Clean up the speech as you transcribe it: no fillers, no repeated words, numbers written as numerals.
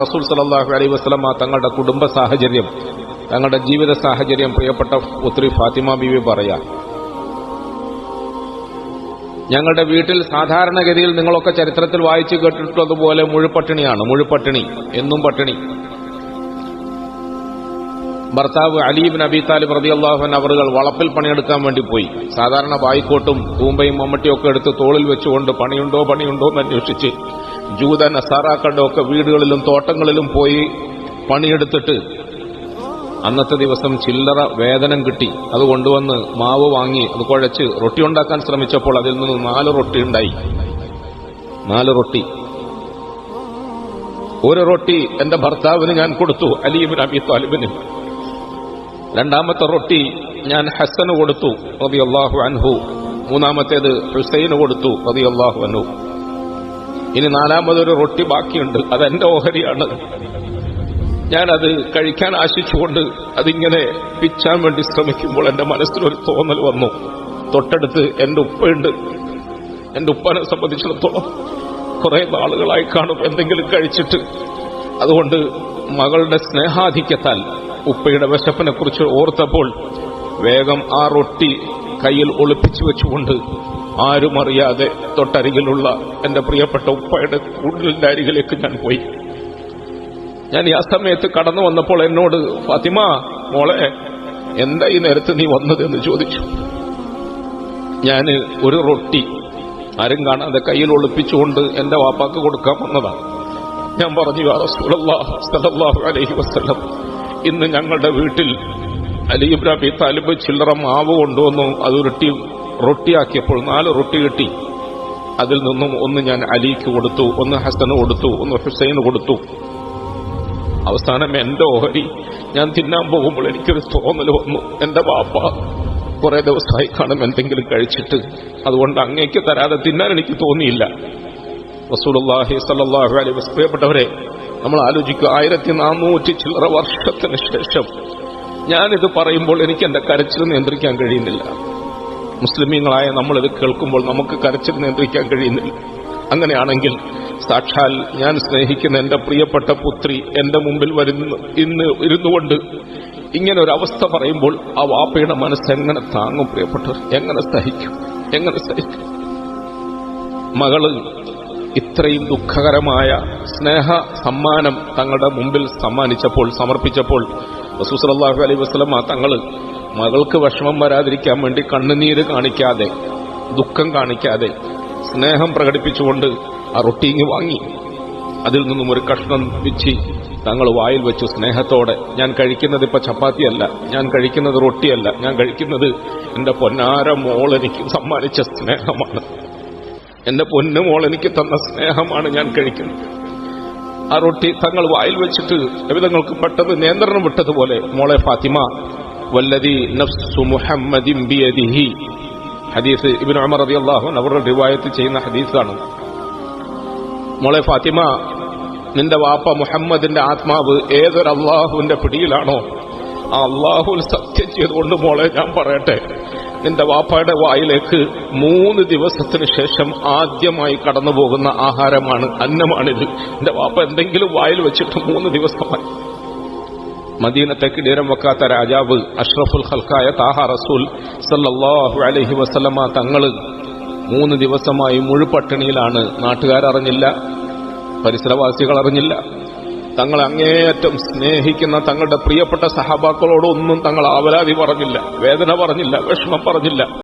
റസൂൽ സല്ലല്ലാഹു അലൈഹി വസല്ലം തങ്ങളുടെ കുടുംബ സാഹചര്യം, തങ്ങളുടെ ജീവിത സാഹചര്യം പ്രിയപ്പെട്ട പുത്രി ഫാത്തിമ ബീവി പറയാം. ഞങ്ങളുടെ വീട്ടിൽ സാധാരണഗതിയിൽ നിങ്ങളൊക്കെ ചരിത്രത്തിൽ വായിച്ചു കേട്ടിട്ടുള്ളതുപോലെ മുഴുപട്ടിണിയാണ്. മുഴുപട്ടിണി, എന്നും പട്ടിണി. ഭർത്താവ് അലി ഇബ്നു അബീ താലിബ് റളിയല്ലാഹു അൻഹു അവറുകൾ വളപ്പിൽ പണിയെടുക്കാൻ വേണ്ടി പോയി. സാധാരണ ബായിക്കോട്ടും കൂമ്പയും മമ്മട്ടിയും ഒക്കെ എടുത്ത് തോളിൽ വെച്ചുകൊണ്ട് പണിയുണ്ടോ എന്ന് അന്വേഷിച്ച് ജൂത നസാറാക്കളുടെ ഒക്കെ വീടുകളിലും തോട്ടങ്ങളിലും പോയി പണിയെടുത്തിട്ട് അന്നത്തെ ദിവസം ചില്ലറ വേതനം കിട്ടി. അത് കൊണ്ടുവന്ന് മാവ് വാങ്ങി അത് കുഴച്ച് റൊട്ടി ഉണ്ടാക്കാൻ ശ്രമിച്ചപ്പോൾ അതിൽ നിന്ന് 4 റൊട്ടി ഉണ്ടായി. 4 റൊട്ടി. ഒരു റൊട്ടി എന്റെ ഭർത്താവിന് ഞാൻ കൊടുത്തു, അലി ഇബ്നു അബീ താലിബിന്. രണ്ടാമത്തെ റൊട്ടി ഞാൻ ഹസന് കൊടുത്തു റളിയല്ലാഹു അൻഹു. മൂന്നാമത്തേത് ഹുസൈന് കൊടുത്തു റളിയല്ലാഹു അൻഹു. ഇനി 4മതൊരു റൊട്ടി ബാക്കിയുണ്ട്, അതെന്റെ ഓഹരിയാണ്. ഞാനത് കഴിക്കാൻ ആശിച്ചുകൊണ്ട് അതിങ്ങനെ പിച്ചാൻ വേണ്ടി ശ്രമിക്കുമ്പോൾ എന്റെ മനസ്സിലൊരു തോന്നൽ വന്നു. തൊട്ടടുത്ത് എന്റെ ഉപ്പയുണ്ട്. എന്റെ ഉപ്പനെ സംബന്ധിച്ചിടത്തോളം കുറെ നാളുകളായി കാണും എന്തെങ്കിലും കഴിച്ചിട്ട്. അതുകൊണ്ട് മകളുടെ സ്നേഹാധിക്യത്താൽ ഉപ്പയുടെ വിശപ്പിനെ കുറിച്ച് ഓർത്തപ്പോൾ വേഗം ആ റൊട്ടി കയ്യിൽ ഒളിപ്പിച്ചു വെച്ചുകൊണ്ട് ആരും അറിയാതെ തൊട്ടരികിലുള്ള എന്റെ പ്രിയപ്പെട്ട ഉപ്പയുടെ കൂടലിന്റെ അരികിലേക്ക് ഞാൻ പോയി. ഞാൻ ആ സമയത്ത് കടന്നു വന്നപ്പോൾ എന്നോട് ഫാത്തിമ മോളെ, എന്താ ഈ നേരത്ത് നീ വന്നതെന്ന് ചോദിച്ചു. ഞാൻ ഒരു റൊട്ടി ആരും കാണാതെ കയ്യിൽ ഒളിപ്പിച്ചുകൊണ്ട് എന്റെ വാപ്പാക്ക് കൊടുക്കാൻ വന്നതാണ്. ഞാൻ പറഞ്ഞു, യാ റസൂലല്ലാഹ് സ്വല്ലല്ലാഹു അലൈഹി വസല്ലം, ഇന്ന് ഞങ്ങളുടെ വീട്ടിൽ അലി ഇബ്നു അബീ താലിബ് ചില്ലറ മാവ് കൊണ്ടുവന്നു. അത് റൊട്ടിയാക്കിയപ്പോൾ 4 റൊട്ടി കിട്ടി. അതിൽ നിന്നും ഒന്ന് ഞാൻ അലിക്ക് കൊടുത്തു, ഒന്ന് ഹസന് കൊടുത്തു, ഒന്ന് ഹുസൈന് കൊടുത്തു. അവസാനം എന്റെ ഓഹരി ഞാൻ തിന്നാൻ പോകുമ്പോൾ എനിക്കൊരു തോന്നൽ വന്നു, എന്റെ വാപ്പ കുറെ ദിവസമായി കാണും എന്തെങ്കിലും കഴിച്ചിട്ട്, അതുകൊണ്ട് അങ്ങേക്ക് തരാതെ തിന്നാൻ എനിക്ക് തോന്നിയില്ല. റസൂലുള്ളാഹി സ്വല്ലല്ലാഹു അലൈഹി വസല്ലം. പ്രിയപ്പെട്ടവരെ, നമ്മൾ ആലോചിക്കുക, 1400 ചില്ലറ വർഷത്തിന് ശേഷം ഞാനിത് പറയുമ്പോൾ എനിക്ക് എന്റെ കരച്ചിൽ നിയന്ത്രിക്കാൻ കഴിയുന്നില്ല. മുസ്ലിമീങ്ങളായ നമ്മളിത് കേൾക്കുമ്പോൾ നമുക്ക് കരച്ചിൽ നിയന്ത്രിക്കാൻ കഴിയുന്നില്ല. അങ്ങനെയാണെങ്കിൽ സാക്ഷാൽ ഞാൻ സ്നേഹിക്കുന്ന എന്റെ പ്രിയപ്പെട്ട പുത്രി എന്റെ മുമ്പിൽ ഇന്ന് ഇരുന്നുകൊണ്ട് ഇങ്ങനെ ഒരു അവസ്ഥ പറയുമ്പോൾ ആ വാപ്പയുടെ മനസ്സ് എങ്ങനെ താങ്ങും? പ്രിയപ്പെട്ടവർ, എങ്ങനെ സഹിക്കും? മകള് ഇത്രയും ദുഃഖകരമായ സ്നേഹ സമ്മാനം തങ്ങളുടെ മുമ്പിൽ സമർപ്പിച്ചപ്പോൾ റസൂൽ സല്ലല്ലാഹു അലൈഹി വസല്ലം തങ്ങൾ മകൾക്ക് വിഷമം വരാതിരിക്കാൻ വേണ്ടി കണ്ണുനീര് കാണിക്കാതെ, ദുഃഖം കാണിക്കാതെ, സ്നേഹം പ്രകടിപ്പിച്ചുകൊണ്ട് ആ റൊട്ടിങ്ങി വാങ്ങി. അതിൽ നിന്നും ഒരു കഷ്ണം പിച്ചി തങ്ങൾ വായിൽ വെച്ചു സ്നേഹത്തോടെ. ഞാൻ കഴിക്കുന്നത് ഇപ്പൊ ചപ്പാത്തിയല്ല, ഞാൻ കഴിക്കുന്നത് റൊട്ടിയല്ല, ഞാൻ കഴിക്കുന്നത് എന്റെ പൊന്നാര മോൾ എനിക്ക് സമ്മാനിച്ച സ്നേഹമാണ്, എന്റെ പൊന്നു മോൾ എനിക്ക് തന്ന സ്നേഹമാണ് ഞാൻ കഴിക്കുന്നത്. ആ റൊട്ടി തങ്ങൾ വായിൽ വെച്ചിട്ട് നബിതങ്ങൾക്ക് പെട്ടെന്ന് നിയന്ത്രണം വിട്ടതുപോലെ, മോളെ ഫാത്തിമ, വല്ലദി നഫ്സു മുഹമ്മദിൻ ബിയദിഹി, ഹദീസ് ഇബ്നു ഉമർ റളിയല്ലാഹു അൻഹു അവരുടെ റിവായത്ത് ചെയ്യുന്ന ഹദീസാണ്. മോളെ ഫാത്തിമ, നിന്റെ വാപ്പ മുഹമ്മദിന്റെ ആത്മാവ് ഏതൊരു അള്ളാഹുവിന്റെ പിടിയിലാണോ, ആ അള്ളാഹുവിൽ സത്യം ചെയ്തുകൊണ്ട് മോളെ ഞാൻ പറയട്ടെ, നിന്റെ വാപ്പയുടെ വായിലേക്ക് 3 ദിവസത്തിന് ശേഷം ആദ്യമായി കടന്നു പോകുന്ന ആഹാരമാണ്, അന്നമാണിത്. നിന്റെ വാപ്പ എന്തെങ്കിലും വായിൽ വെച്ചിട്ട് 3 ദിവസമായി. മദീനത്തെ കിടീരം വെക്കാത്ത രാജാവ്, അഷ്റഫുൽ ഖൽഖായ താഹ റസൂൽ സല്ലല്ലാഹു അലൈഹി വസല്ലമ തങ്ങൾ 3 ദിവസമായി മുഴുപട്ടിണിയിലാണ്. നാട്ടുകാരറിഞ്ഞില്ല, പരിസരവാസികൾ അറിഞ്ഞില്ല. തങ്ങൾ അങ്ങേയറ്റം സ്നേഹിക്കുന്ന തങ്ങളുടെ പ്രിയപ്പെട്ട സഹാബാക്കളോടൊന്നും തങ്ങൾ ആവലാതി പറഞ്ഞില്ല, വേദന പറഞ്ഞില്ല, വിഷമം പറഞ്ഞില്ല.